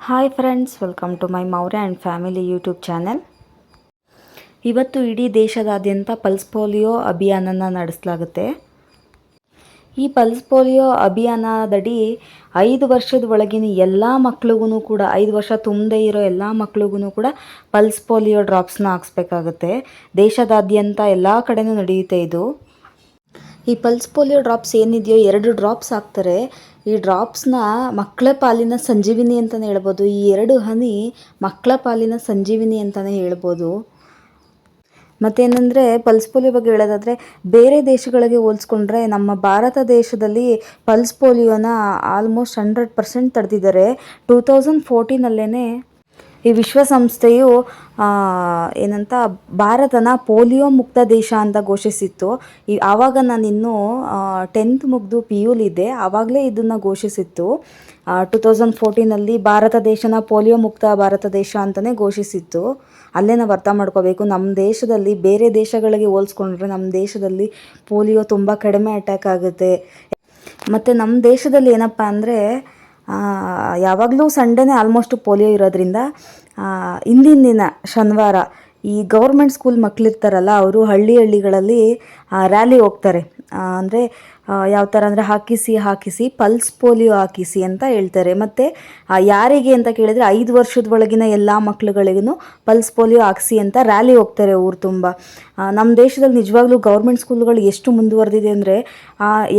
Hi friends, welcome to my Maurya and family YouTube channel. ಇವತ್ತು ಇಡೀ ದೇಶದಾದ್ಯಂತ ಪಲ್ಸ್ ಪೋಲಿಯೋ ಅಭಿಯಾನನ ನಡೆಸಲಾಗುತ್ತೆ. ಈ ಪಲ್ಸ್ ಪೋಲಿಯೋ ಅಭಿಯಾನದಡಿ 5 ವರ್ಷದ ಒಳಗಿನ ಎಲ್ಲ ಮಕ್ಳಿಗೂ ಕೂಡ 5 ವರ್ಷ ತುಂಬದೇ ಇರೋ ಎಲ್ಲ ಮಕ್ಳಿಗೂ ಕೂಡ ಪಲ್ಸ್ ಪೋಲಿಯೋ ಡ್ರಾಪ್ಸ್ನ ಹಾಕ್ಸ್ಬೇಕಾಗುತ್ತೆ. ದೇಶದಾದ್ಯಂತ ಎಲ್ಲ ಕಡೆನೂ ನಡೆಯುತ್ತೆ ಇದು. ಈ ಪಲ್ಸ್ ಪೋಲಿಯೋ ಡ್ರಾಪ್ಸ್ ಏನಿದೆಯೋ 2 ಡ್ರಾಪ್ಸ್ ಹಾಕ್ತಾರೆ. ಈ ಡ್ರಾಪ್ಸ್ನ ಮಕ್ಕಳ ಪಾಲಿನ ಸಂಜೀವಿನಿ ಅಂತಲೇ ಹೇಳ್ಬೋದು. ಈ 2 ಹನಿ ಮಕ್ಕಳ ಪಾಲಿನ ಸಂಜೀವಿನಿ ಅಂತಲೇ ಹೇಳ್ಬೋದು. ಮತ್ತೇನೆಂದರೆ ಪಲ್ಸ್ ಪೋಲಿಯೋ ಬಗ್ಗೆ ಹೇಳೋದಾದರೆ, ಬೇರೆ ದೇಶಗಳಿಗೆ ಹೋಲಿಸ್ಕೊಂಡ್ರೆ ನಮ್ಮ ಭಾರತ ದೇಶದಲ್ಲಿ ಪಲ್ಸ್ ಪೋಲಿಯೋನ ಆಲ್ಮೋಸ್ಟ್ 100% ತಡೆದಿದ್ದಾರೆ. 2014 ಈ ವಿಶ್ವಸಂಸ್ಥೆಯು ಏನಂತ ಭಾರತನ ಪೋಲಿಯೋ ಮುಕ್ತ ದೇಶ ಅಂತ ಘೋಷಿಸಿತ್ತು. ಆವಾಗ ನಾನಿನ್ನೂ 10th ಮುಗಿದು PUಲಿದ್ದೆ. ಆವಾಗಲೇ ಇದನ್ನು ಘೋಷಿಸಿತ್ತು. 2014 ಭಾರತ ದೇಶನ ಪೋಲಿಯೋ ಮುಕ್ತ ಭಾರತ ದೇಶ ಅಂತಲೇ ಘೋಷಿಸಿತ್ತು. ಅಲ್ಲೇ ನಾವು ಅರ್ಥ ಮಾಡ್ಕೋಬೇಕು, ನಮ್ಮ ದೇಶದಲ್ಲಿ ಬೇರೆ ದೇಶಗಳಿಗೆ ಹೋಲಿಸ್ಕೊಂಡ್ರೆ ನಮ್ಮ ದೇಶದಲ್ಲಿ ಪೋಲಿಯೋ ತುಂಬ ಕಡಿಮೆ ಅಟ್ಯಾಕ್ ಆಗುತ್ತೆ. ಮತ್ತು ನಮ್ಮ ದೇಶದಲ್ಲಿ ಏನಪ್ಪ ಅಂದರೆ ಯಾವಾಗಲೂ ಸಂಡೇನೇ ಆಲ್ಮೋಸ್ಟ್ ಪೋಲಿಯೋ ಇರೋದ್ರಿಂದ ಹಿಂದಿನ ದಿನ ಶನಿವಾರ ಈ ಗೌರ್ಮೆಂಟ್ ಸ್ಕೂಲ್ ಮಕ್ಕಳಿರ್ತಾರಲ್ಲ, ಅವರು ಹಳ್ಳಿಗಳಲ್ಲಿ ರ್ಯಾಲಿ ಹೋಗ್ತಾರೆ. ಅಂದರೆ ಯಾವ ಥರ ಅಂದರೆ ಹಾಕಿಸಿ ಪಲ್ಸ್ ಪೋಲಿಯೋ ಹಾಕಿಸಿ ಅಂತ ಹೇಳ್ತಾರೆ. ಮತ್ತು ಯಾರಿಗೆ ಅಂತ ಕೇಳಿದರೆ 5 ವರ್ಷದ ಒಳಗಿನ ಎಲ್ಲ ಮಕ್ಳುಗಳಿಗೂ ಪಲ್ಸ್ ಪೋಲಿಯೋ ಹಾಕಿಸಿ ಅಂತ ರ್ಯಾಲಿ ಹೋಗ್ತಾರೆ ಊರು ತುಂಬ. ನಮ್ಮ ದೇಶದಲ್ಲಿ ನಿಜವಾಗ್ಲೂ ಗೌರ್ಮೆಂಟ್ ಸ್ಕೂಲ್ಗಳು ಎಷ್ಟು ಮುಂದುವರೆದಿದೆ ಅಂದರೆ,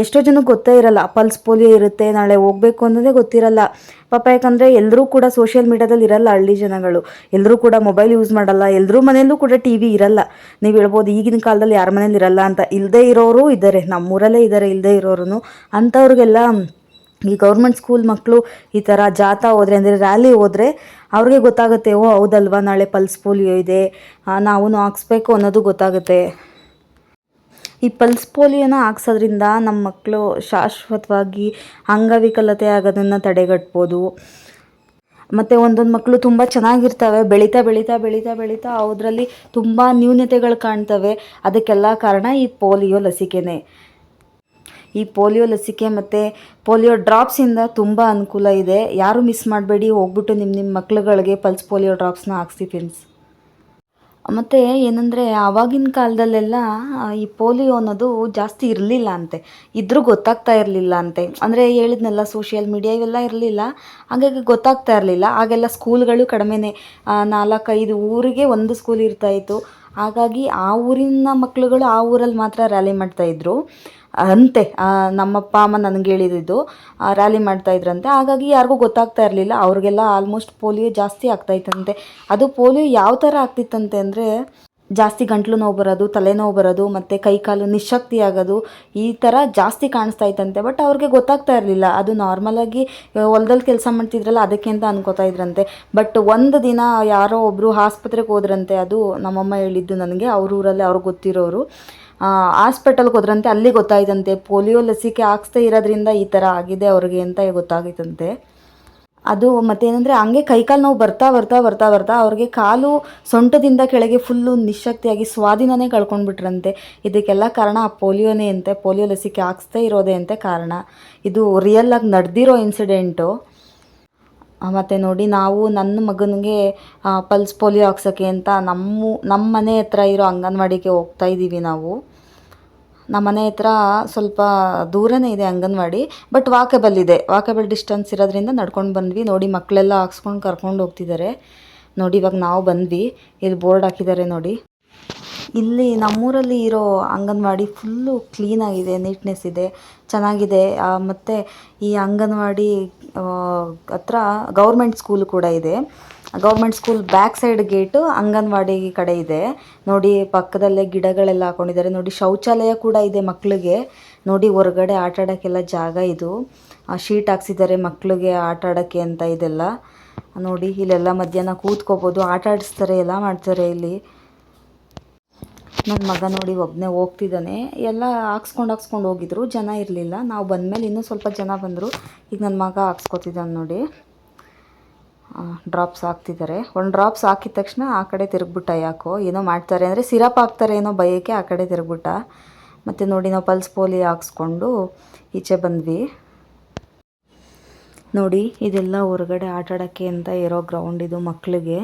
ಎಷ್ಟೋ ಜನಕ್ಕೆ ಗೊತ್ತೇ ಇರಲ್ಲ ಪಲ್ಸ್ ಪೋಲಿಯೋ ಇರುತ್ತೆ, ನಾಳೆ ಹೋಗಬೇಕು ಅನ್ನೋದೇ ಗೊತ್ತಿರಲ್ಲ ಪಾಪ. ಯಾಕಂದರೆ ಎಲ್ಲರೂ ಕೂಡ ಸೋಷಿಯಲ್ ಮೀಡ್ಯಾದಲ್ಲಿ ಇರಲ್ಲ, ಹಳ್ಳಿ ಜನಗಳು ಎಲ್ಲರೂ ಕೂಡ ಮೊಬೈಲ್ ಯೂಸ್ ಮಾಡಲ್ಲ, ಎಲ್ಲರೂ ಮನೆಯಲ್ಲೂ ಕೂಡ TV ಇರಲ್ಲ. ನೀವು ಹೇಳ್ಬೋದು ಈಗಿನ ಕಾಲದಲ್ಲಿ ಯಾರ ಮನೇಲಿ ಇರಲ್ಲ ಅಂತ. ಇಲ್ಲದೇ ಇರೋರು ಇದ್ದಾರೆ, ನಮ್ಮೂರಲ್ಲೇ ಇದ್ದಾರೆ ಇಲ್ಲದೇ ಇರೋರು. ಅಂಥವ್ರಿಗೆಲ್ಲ ಈ ಗೌರ್ಮೆಂಟ್ ಸ್ಕೂಲ್ ಮಕ್ಕಳು ಈ ಥರ ಜಾಥಾ ಹೋದರೆ, ಅಂದರೆ ರ್ಯಾಲಿ ಹೋದರೆ ಅವ್ರಿಗೆ ಗೊತ್ತಾಗುತ್ತೆ, ಓ ಹೌದಲ್ವಾ ನಾಳೆ ಪಲ್ಸ್ ಪೋಲಿಯೋ ಇದೆ, ನಾವು ಹಾಕ್ಸ್ಬೇಕು ಅನ್ನೋದು ಗೊತ್ತಾಗುತ್ತೆ. ಈ ಪಲ್ಸ್ ಪೋಲಿಯೋನ ಹಾಕ್ಸೋದ್ರಿಂದ ನಮ್ಮ ಮಕ್ಕಳು ಶಾಶ್ವತವಾಗಿ ಅಂಗವಿಕಲತೆ ಆಗೋದನ್ನು ತಡೆಗಟ್ಬೋದು. ಮತ್ತು ಒಂದೊಂದು ಮಕ್ಕಳು ತುಂಬ ಚೆನ್ನಾಗಿರ್ತವೆ, ಬೆಳೀತಾ ಅದರಲ್ಲಿ ತುಂಬ ನ್ಯೂನತೆಗಳು ಕಾಣ್ತವೆ. ಅದಕ್ಕೆಲ್ಲ ಕಾರಣ ಈ ಪೋಲಿಯೋ ಲಸಿಕೆನೇ. ಈ ಪೋಲಿಯೋ ಲಸಿಕೆ ಮತ್ತು ಪೋಲಿಯೋ ಡ್ರಾಪ್ಸಿಂದ ತುಂಬ ಅನುಕೂಲ ಇದೆ. ಯಾರೂ ಮಿಸ್ ಮಾಡಬೇಡಿ, ಹೋಗ್ಬಿಟ್ಟು ನಿಮ್ಮ ಮಕ್ಳುಗಳಿಗೆ ಪಲ್ಸ್ ಪೋಲಿಯೋ ಡ್ರಾಪ್ಸ್ನ ಹಾಕ್ಸಿ ಫ್ರೆಂಡ್ಸ್. ಮತ್ತು ಏನಂದರೆ ಆವಾಗಿನ ಕಾಲದಲ್ಲೆಲ್ಲ ಈ ಪೋಲಿಯೋ ಅನ್ನೋದು ಜಾಸ್ತಿ ಇರಲಿಲ್ಲ ಅಂತೆ, ಇದ್ರೂ ಗೊತ್ತಾಗ್ತಾ ಇರಲಿಲ್ಲ ಅಂತೆ. ಅಂದರೆ ಹೇಳಿದ್ನಲ್ಲ, ಸೋಷಿಯಲ್ ಮೀಡಿಯಾ ಇವೆಲ್ಲ ಇರಲಿಲ್ಲ, ಹಾಗಾಗಿ ಗೊತ್ತಾಗ್ತಾ ಇರಲಿಲ್ಲ. ಆಗೆಲ್ಲ ಸ್ಕೂಲ್ಗಳು ಕಡಿಮೆನೇ, 4-5 ಊರಿಗೆ ಒಂದು ಸ್ಕೂಲ್ ಇರ್ತಾಯಿತ್ತು. ಹಾಗಾಗಿ ಆ ಊರಿನ ಮಕ್ಳುಗಳು ಆ ಊರಲ್ಲಿ ಮಾತ್ರ ರ್ಯಾಲಿ ಮಾಡ್ತಾಯಿದ್ರು ಅಂತೆ. ನಮ್ಮಪ್ಪ ಅಮ್ಮ ನನಗೆ ಹೇಳಿದ್ದು, ರ್ಯಾಲಿ ಮಾಡ್ತಾಯಿದ್ರಂತೆ. ಹಾಗಾಗಿ ಯಾರಿಗೂ ಗೊತ್ತಾಗ್ತಾ ಇರಲಿಲ್ಲ, ಅವ್ರಿಗೆಲ್ಲ ಆಲ್ಮೋಸ್ಟ್ ಪೋಲಿಯೋ ಜಾಸ್ತಿ ಆಗ್ತಾಯಿತ್ತಂತೆ. ಅದು ಪೋಲಿಯೋ ಯಾವ ಥರ ಆಗ್ತಿತ್ತಂತೆ ಅಂದರೆ, ಜಾಸ್ತಿ ಗಂಟ್ಲು ನೋವು ಬರೋದು, ತಲೆನೋವು ಬರೋದು, ಮತ್ತು ಕೈಕಾಲು ನಿಶಕ್ತಿ ಆಗೋದು, ಈ ಥರ ಜಾಸ್ತಿ ಕಾಣಿಸ್ತಾ ಇತ್ತಂತೆ. ಬಟ್ ಅವ್ರಿಗೆ ಗೊತ್ತಾಗ್ತಾ ಇರಲಿಲ್ಲ. ಅದು ನಾರ್ಮಲಾಗಿ ಹೊಲದಲ್ಲಿ ಕೆಲಸ ಮಾಡ್ತಿದ್ರಲ್ಲ ಅದಕ್ಕೆ ಅಂತ ಅನ್ಕೋತಾ ಇದ್ರಂತೆ. ಬಟ್ ಒಂದು ದಿನ ಯಾರೋ ಒಬ್ಬರು ಆಸ್ಪತ್ರೆಗೆ ಹೋದ್ರಂತೆ. ಅದು ನಮ್ಮಮ್ಮ ಹೇಳಿದ್ದು ನನಗೆ. ಅವ್ರ ಊರಲ್ಲಿ ಅವ್ರಿಗೆ ಗೊತ್ತಿರೋರು ಹಾಸ್ಪಿಟಲ್ಗೆ ಹೋದ್ರಂತೆ. ಅಲ್ಲಿ ಗೊತ್ತಾಯ್ತಂತೆ ಪೋಲಿಯೋ ಲಸಿಕೆ ಹಾಕ್ಸ್ದೇ ಇರೋದ್ರಿಂದ ಈ ಥರ ಆಗಿದೆ ಅವ್ರಿಗೆ ಅಂತ ಗೊತ್ತಾಗಿತ್ತಂತೆ. ಅದು ಮತ್ತೇನೆಂದರೆ, ಹಂಗೆ ಕೈಕಾಲು ನೋವು ಬರ್ತಾ ಅವ್ರಿಗೆ ಕಾಲು ಸೊಂಟದಿಂದ ಕೆಳಗೆ ಫುಲ್ಲು ನಿಶಕ್ತಿಯಾಗಿ ಸ್ವಾಧೀನನೇ ಕಳ್ಕೊಂಡ್ಬಿಟ್ರಂತೆ. ಇದಕ್ಕೆಲ್ಲ ಕಾರಣ ಆ ಪೋಲಿಯೋನೇ ಅಂತೆ, ಪೋಲಿಯೋ ಲಸಿಕೆ ಹಾಕ್ಸ್ದೇ ಇರೋದೇ ಅಂತೆ ಕಾರಣ. ಇದು ರಿಯಲ್ಲಾಗಿ ನಡೆದಿರೋ ಇನ್ಸಿಡೆಂಟು. ಮತ್ತು ನೋಡಿ, ನಾವು ನನ್ನ ಮಗನಿಗೆ ಪಲ್ಸ್ ಪೋಲಿಯೋ ಹಾಕ್ಸೋಕ್ಕೆ ಅಂತ ನಮ್ಮ ಮನೆ ಹತ್ರ ಇರೋ ಅಂಗನವಾಡಿಗೆ ಹೋಗ್ತಾ ಇದ್ದೀವಿ ನಾವು. ನಮ್ಮ ಮನೆ ಹತ್ರ ಸ್ವಲ್ಪ ದೂರನೇ ಇದೆ ಅಂಗನವಾಡಿ, ಬಟ್ ವಾಕೇಬಲ್ ಡಿಸ್ಟೆನ್ಸ್ ಇರೋದ್ರಿಂದ ನಡ್ಕೊಂಡು ಬಂದ್ವಿ. ನೋಡಿ, ಮಕ್ಕಳೆಲ್ಲ ಹಾಕ್ಸ್ಕೊಂಡು ಕರ್ಕೊಂಡು ಹೋಗ್ತಿದ್ದಾರೆ. ನೋಡಿ, ಇವಾಗ ನಾವು ಬಂದ್ವಿ. ಇಲ್ಲಿ ಬೋರ್ಡ್ ಹಾಕಿದ್ದಾರೆ ನೋಡಿ. ಇಲ್ಲಿ ನಮ್ಮೂರಲ್ಲಿ ಇರೋ ಅಂಗನವಾಡಿ ಫುಲ್ಲು ಕ್ಲೀನಾಗಿದೆ, ನೀಟ್ನೆಸ್ ಇದೆ, ಚೆನ್ನಾಗಿದೆ. ಮತ್ತು ಈ ಅಂಗನವಾಡಿ ಹತ್ರ ಗೌರ್ಮೆಂಟ್ ಸ್ಕೂಲ್ ಕೂಡ ಇದೆ. Government school back side gate anganwadi ಕಡೆ ಇದೆ ನೋಡಿ. ಪಕ್ಕದಲ್ಲೇ ಗಿಡಗಳೆಲ್ಲ ಹಾಕೊಂಡಿದ್ದಾರೆ ನೋಡಿ. ಶೌಚಾಲಯ ಕೂಡ ಇದೆ ಮಕ್ಕಳಿಗೆ. ನೋಡಿ, ಹೊರಗಡೆ ಆಟ ಆಡೋಕ್ಕೆಲ್ಲ ಜಾಗ ಇದು. ಶೀಟ್ ಹಾಕ್ಸಿದ್ದಾರೆ ಮಕ್ಕಳಿಗೆ ಆಟ ಆಡೋಕ್ಕೆ ಅಂತ. ಇದೆಲ್ಲ ನೋಡಿ, ಇಲ್ಲೆಲ್ಲ ಮಧ್ಯಾಹ್ನ ಕೂತ್ಕೋಬೋದು, ಆಟ ಆಡಿಸ್ತಾರೆ, ಎಲ್ಲ ಮಾಡ್ತಾರೆ ಇಲ್ಲಿ. ನನ್ನ ಮಗ ನೋಡಿ ಒಬ್ಬನೇ ಹೋಗ್ತಿದ್ದಾನೆ. ಎಲ್ಲ ಹಾಕ್ಸ್ಕೊಂಡು ಹೋಗಿದ್ರು, ಜನ ಇರಲಿಲ್ಲ. ನಾವು ಬಂದಮೇಲೆ ಇನ್ನೂ ಸ್ವಲ್ಪ ಜನ ಬಂದರು. ಈಗ ನನ್ನ ಮಗ ಹಾಕ್ಸ್ಕೊತಿದ್ದಾನೆ ನೋಡಿ. ಡ್ರಾಪ್ಸ್ ಹಾಕ್ತಿದ್ದಾರೆ. ಒಂದು ಡ್ರಾಪ್ಸ್ ಹಾಕಿದ ತಕ್ಷಣ ಆ ಕಡೆ ತಿರುಗ್ಬಿಟ್ಟ, ಯಾಕೋ ಏನೋ ಮಾಡ್ತಾರೆ ಅಂದರೆ ಸಿರಪ್ ಹಾಕ್ತಾರೆ ಏನೋ ಭಯಕ್ಕೆ ಆ ಕಡೆ ತಿರುಗ್ಬಿಟ್ಟ. ಮತ್ತು ನೋಡಿ, ನಾವು ಪಲ್ಸ್ ಪೋಲಿಯೋ ಹಾಕ್ಸ್ಕೊಂಡು ಈಚೆ ಬಂದ್ವಿ. ನೋಡಿ ಇದೆಲ್ಲ ಹೊರಗಡೆ ಆಟಾಡೋಕ್ಕೆ ಅಂತ ಇರೋ ಗ್ರೌಂಡ್ ಇದು ಮಕ್ಕಳಿಗೆ.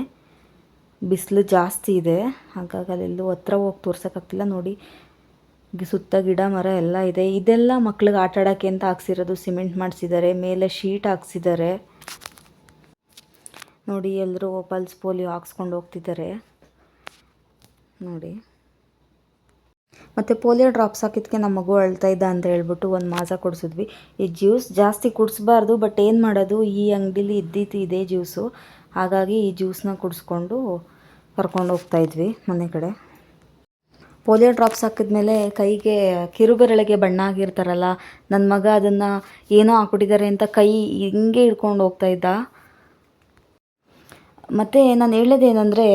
ಬಿಸಿಲು ಜಾಸ್ತಿ ಇದೆ, ಹಾಗಾಗಿ ಅಲ್ಲೆಲ್ಲೂ ಹತ್ರ ಹೋಗಿ ತೋರ್ಸೋಕ್ಕಾಗ್ತಿಲ್ಲ. ನೋಡಿ ಸುತ್ತ ಗಿಡ ಮರ ಎಲ್ಲ ಇದೆ. ಇದೆಲ್ಲ ಮಕ್ಳಿಗೆ ಆಟಾಡೋಕ್ಕೆ ಅಂತ ಹಾಕ್ಸಿರೋದು. ಸಿಮೆಂಟ್ ಮಾಡಿಸಿದ್ದಾರೆ, ಮೇಲೆ ಶೀಟ್ ಹಾಕ್ಸಿದ್ದಾರೆ. ನೋಡಿ ಎಲ್ಲರೂ ಪಲ್ಸ್ ಪೋಲಿಯೋ ಹಾಕ್ಸ್ಕೊಂಡು ಹೋಗ್ತಿದ್ದಾರೆ ನೋಡಿ. ಮತ್ತು ಪೋಲಿಯೋ ಡ್ರಾಪ್ಸ್ ಹಾಕಿದ್ದಕ್ಕೆ ನಮ್ಮ ಮಗು ಅಳ್ತಾ ಇದ್ದ ಅಂತ ಹೇಳ್ಬಿಟ್ಟು ಒಂದು ಮಾಜಾ ಕೊಡಿಸಿದ್ವಿ. ಈ ಜ್ಯೂಸ್ ಜಾಸ್ತಿ ಕುಡಿಸ್ಬಾರ್ದು, ಬಟ್ ಏನು ಮಾಡೋದು, ಈ ಅಂಗಡೀಲಿ ಇದ್ದಿತ್ತು ಇದೇ ಜ್ಯೂಸು. ಹಾಗಾಗಿ ಈ ಜ್ಯೂಸನ್ನ ಕುಡಿಸ್ಕೊಂಡು ಕರ್ಕೊಂಡು ಹೋಗ್ತಾಯಿದ್ವಿ ಮನೆ ಕಡೆ. ಪೋಲಿಯೋ ಡ್ರಾಪ್ಸ್ ಹಾಕಿದ್ಮೇಲೆ ಕೈಗೆ ಕಿರುಬೆರಳಿಗೆ ಬಣ್ಣ ಆಗಿರ್ತಾರಲ್ಲ, ನನ್ನ ಮಗ ಅದನ್ನು ಏನೋ ಹಾಕ್ಬಿಟ್ಟಿದ್ದಾರೆ ಅಂತ ಕೈ ಹಿಂಗೆ ಹಿಡ್ಕೊಂಡು ಹೋಗ್ತಾಯಿದ್ದ. ಮತ್ತು ನಾನು ಹೇಳೋದೇನೆಂದರೆ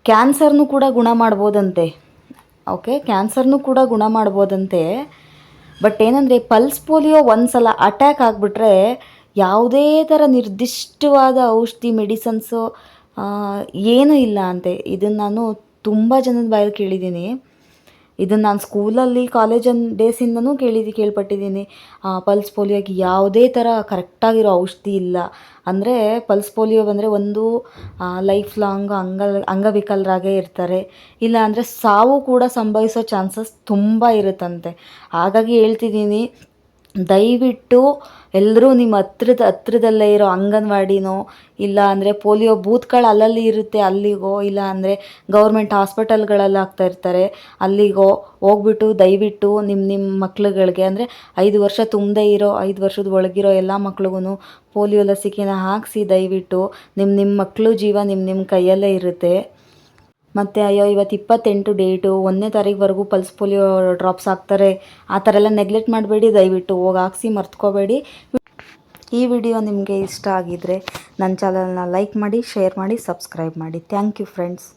ಕ್ಯಾನ್ಸರ್ನೂ ಕೂಡ ಗುಣ ಮಾಡ್ಬೋದಂತೆ. ಓಕೆ, ಕ್ಯಾನ್ಸರ್ನೂ ಕೂಡ ಗುಣ ಮಾಡ್ಬೋದಂತೆ. ಬಟ್ ಏನಂದರೆ ಪಲ್ಸ್ ಪೋಲಿಯೋ ಒಂದು ಸಲ ಅಟ್ಯಾಕ್ ಆಗಿಬಿಟ್ರೆ ಯಾವುದೇ ಥರ ನಿರ್ದಿಷ್ಟವಾದ ಔಷಧಿ ಮೆಡಿಸನ್ಸು ಏನೂ ಇಲ್ಲ ಅಂತೆ. ಇದನ್ನು ನಾನು ತುಂಬ ಜನದ ಬಾಯಲ್ಲಿ ಕೇಳಿದ್ದೀನಿ. ಇದನ್ನು ನಾನು ಸ್ಕೂಲಲ್ಲಿ ಡೇಸಿಂದನೂ ಕೇಳ್ಪಟ್ಟಿದ್ದೀನಿ. ಪಲ್ಸ್ ಪೋಲಿಯೋಗೆ ಯಾವುದೇ ಥರ ಕರೆಕ್ಟಾಗಿರೋ ಔಷಧಿ ಇಲ್ಲ. ಅಂದರೆ ಪಲ್ಸ್ ಪೋಲಿಯೋ ಬಂದರೆ ಒಂದು ಲೈಫ್ ಲಾಂಗ್ ಅಂಗವಿಕಲರಾಗೇ ಇರ್ತಾರೆ, ಇಲ್ಲ ಅಂದರೆ ಸಾವು ಕೂಡ ಸಂಭವಿಸೋ ಚಾನ್ಸಸ್ ತುಂಬ ಇರುತ್ತಂತೆ. ಹಾಗಾಗಿ ಹೇಳ್ತಿದ್ದೀನಿ, ದಯವಿಟ್ಟು ಎಲ್ಲರೂ ನಿಮ್ಮ ಹತ್ರದಲ್ಲೇ ಇರೋ ಅಂಗನವಾಡಿನೋ ಇಲ್ಲ ಅಂದರೆ ಪೋಲಿಯೋ ಬೂತ್ಗಳು ಅಲ್ಲಲ್ಲಿ ಇರುತ್ತೆ ಅಲ್ಲಿಗೋ, ಇಲ್ಲ ಅಂದರೆ ಗೌರ್ಮೆಂಟ್ ಹಾಸ್ಪಿಟಲ್ಗಳಲ್ಲಿ ಆಗ್ತಾಯಿರ್ತಾರೆ ಅಲ್ಲಿಗೋ ಹೋಗ್ಬಿಟ್ಟು ದಯವಿಟ್ಟು ನಿಮ್ಮ ಮಕ್ಳುಗಳಿಗೆ ಅಂದರೆ 5 ವರ್ಷ ತುಂಬದೇ ಇರೋ 5 ವರ್ಷದ ಒಳಗಿರೋ ಎಲ್ಲ ಮಕ್ಳಿಗೂ ಪೋಲಿಯೋ ಲಸಿಕೆನ ಹಾಕಿಸಿ. ದಯವಿಟ್ಟು ನಿಮ್ಮ ಮಕ್ಕಳು ಜೀವ ನಿಮ್ಮ ಕೈಯಲ್ಲೇ ಇರುತ್ತೆ. ಮತ್ತು ಅಯ್ಯೋ ಇವತ್ತು 28 ಡೇಟು, 1ನೇ ತಾರೀಕುವರೆಗೂ ಪಲ್ಸ್ ಪೋಲಿಯೋ ಡ್ರಾಪ್ಸ್ ಹಾಕ್ತಾರೆ, ಆ ಥರ ಎಲ್ಲ ನೆಗ್ಲೆಕ್ಟ್ ಮಾಡಬೇಡಿ. ದಯವಿಟ್ಟು ಹೋಗಿ ಹಾಕ್ಸಿ, ಮರ್ತ್ಕೋಬೇಡಿ. ಈ ವಿಡಿಯೋ ನಿಮಗೆ ಇಷ್ಟ ಆಗಿದ್ದರೆ ನನ್ನ ಚಾನಲ್ನ ಲೈಕ್ ಮಾಡಿ, ಶೇರ್ ಮಾಡಿ, ಸಬ್ಸ್ಕ್ರೈಬ್ ಮಾಡಿ. Thank you friends.